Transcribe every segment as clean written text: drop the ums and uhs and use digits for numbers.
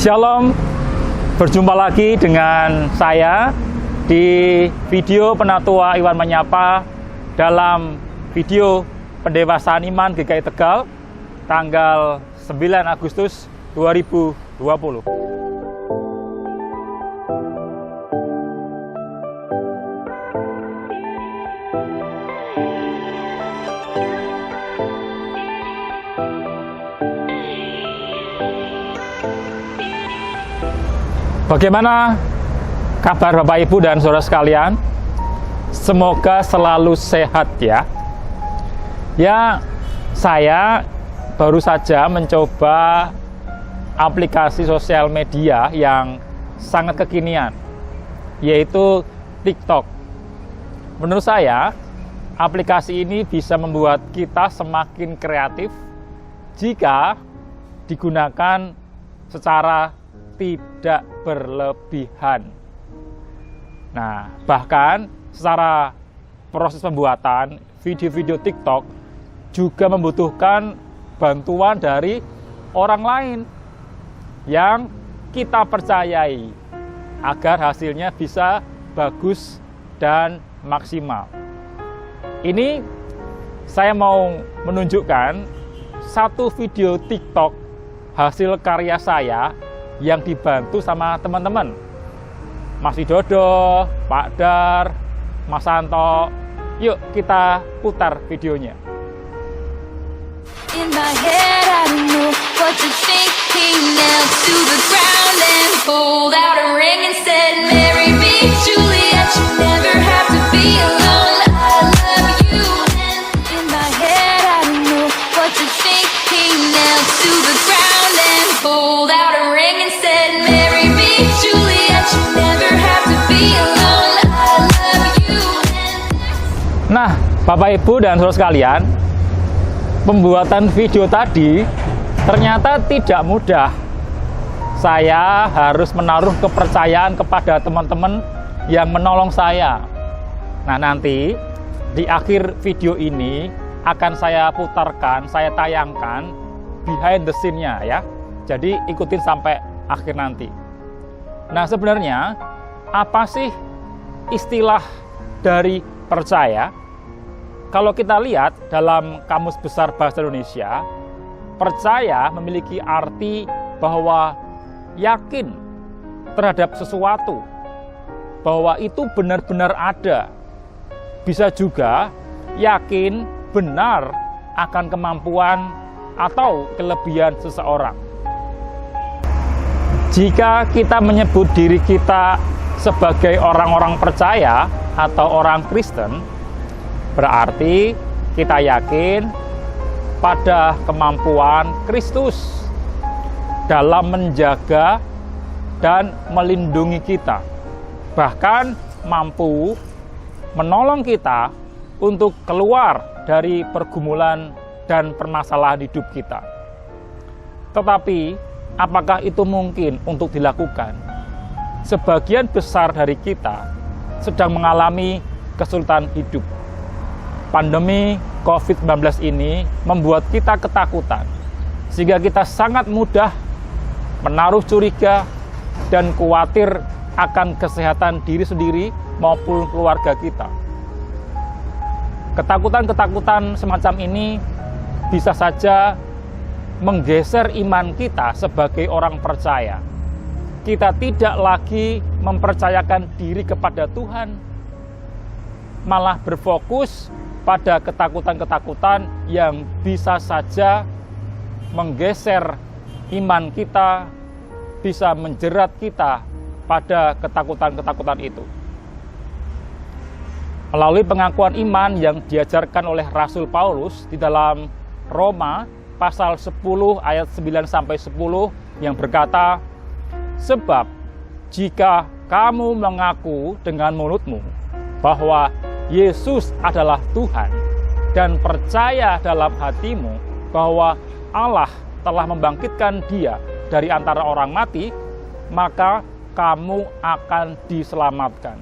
Shalom, berjumpa lagi dengan saya di video Penatua Iwan Menyapa dalam video Pendewasaan Iman GKI Tegal tanggal 9 Agustus 2020. Bagaimana kabar Bapak Ibu dan saudara sekalian? Semoga selalu sehat ya. Ya, saya baru saja mencoba aplikasi sosial media yang sangat kekinian, yaitu TikTok. Menurut saya, aplikasi ini bisa membuat kita semakin kreatif jika digunakan secara tidak berlebihan. Nah, bahkan secara proses pembuatan video-video TikTok juga membutuhkan bantuan dari orang lain yang kita percayai agar hasilnya bisa bagus dan maksimal. Ini saya mau menunjukkan satu video TikTok hasil karya saya yang dibantu sama teman-teman, Mas Widodo, Pak Dar, Mas Santo. Yuk kita putar videonya. In my head, I don't know what to think. He knelt to the ground and pulled out a ring and said, "Marry me, Juliet, you never have to be alone. I love you." And in my head, I don't know what to think. He knelt to the ground and pulled out a ring and said, "Marry me, Juliet, you never have to be alone. I love you." Nah, Bapak Ibu dan saudara sekalian, pembuatan video tadi ternyata tidak mudah. Saya harus menaruh kepercayaan kepada teman-teman yang menolong saya. Nah, nanti di akhir video ini akan saya putarkan, saya tayangkan behind the scene-nya ya. Jadi ikutin sampai akhir nanti. Nah, sebenarnya apa sih istilah dari percaya? Kalau kita lihat dalam Kamus Besar Bahasa Indonesia, percaya memiliki arti bahwa yakin terhadap sesuatu, bahwa itu benar-benar ada. Bisa juga yakin benar akan kemampuan atau kelebihan seseorang. Jika kita menyebut diri kita sebagai orang-orang percaya atau orang Kristen, berarti kita yakin pada kemampuan Kristus dalam menjaga dan melindungi kita, bahkan mampu menolong kita untuk keluar dari pergumulan dan permasalahan hidup kita. Tetapi, apakah itu mungkin untuk dilakukan? Sebagian besar dari kita sedang mengalami kesulitan hidup. Pandemi COVID-19 ini membuat kita ketakutan, sehingga kita sangat mudah menaruh curiga dan khawatir akan kesehatan diri sendiri maupun keluarga kita. Ketakutan-ketakutan semacam ini bisa saja menggeser iman kita sebagai orang percaya. Kita tidak lagi mempercayakan diri kepada Tuhan, malah berfokus pada ketakutan-ketakutan yang bisa saja menggeser iman kita, bisa menjerat kita pada ketakutan-ketakutan itu. Melalui pengakuan iman yang diajarkan oleh Rasul Paulus di dalam Roma pasal 10 ayat 9-10 yang berkata, "Sebab jika kamu mengaku dengan mulutmu bahwa Yesus adalah Tuhan dan percaya dalam hatimu bahwa Allah telah membangkitkan Dia dari antara orang mati, maka kamu akan diselamatkan.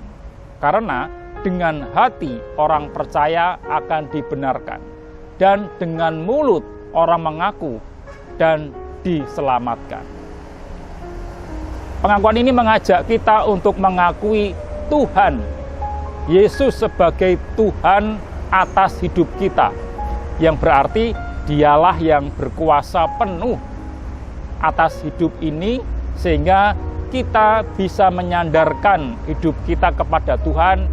Karena dengan hati orang percaya akan dibenarkan, dan dengan mulut orang mengaku dan diselamatkan." Pengakuan ini mengajak kita untuk mengakui Tuhan Yesus sebagai Tuhan atas hidup kita, yang berarti Dialah yang berkuasa penuh atas hidup ini, sehingga kita bisa menyandarkan hidup kita kepada Tuhan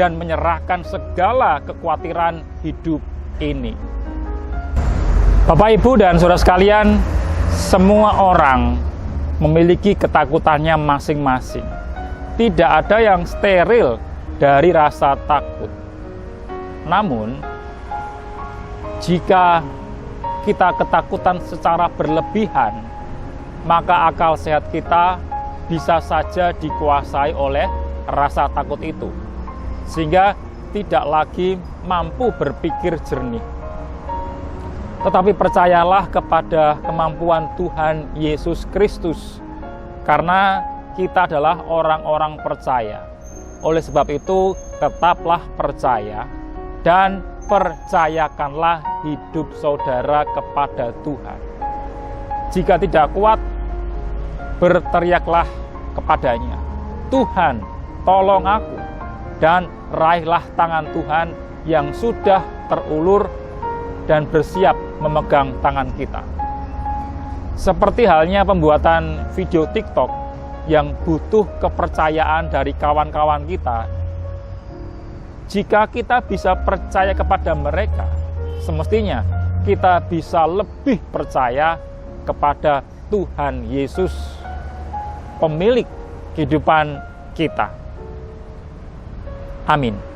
dan menyerahkan segala kekhawatiran hidup ini. Bapak, Ibu, dan saudara sekalian, semua orang memiliki ketakutannya masing-masing. Tidak ada yang steril dari rasa takut. Namun, jika kita ketakutan secara berlebihan, maka akal sehat kita bisa saja dikuasai oleh rasa takut itu, sehingga tidak lagi mampu berpikir jernih. Tetapi percayalah kepada kemampuan Tuhan Yesus Kristus, karena kita adalah orang-orang percaya. Oleh sebab itu, tetaplah percaya dan percayakanlah hidup saudara kepada Tuhan. Jika tidak kuat, berteriaklah kepadanya, "Tuhan, tolong aku," dan raihlah tangan Tuhan yang sudah terulur dan bersiap memegang tangan kita. Seperti halnya pembuatan video TikTok yang butuh kepercayaan dari kawan-kawan kita. Jika kita bisa percaya kepada mereka, semestinya kita bisa lebih percaya kepada Tuhan Yesus, pemilik kehidupan kita. Amin.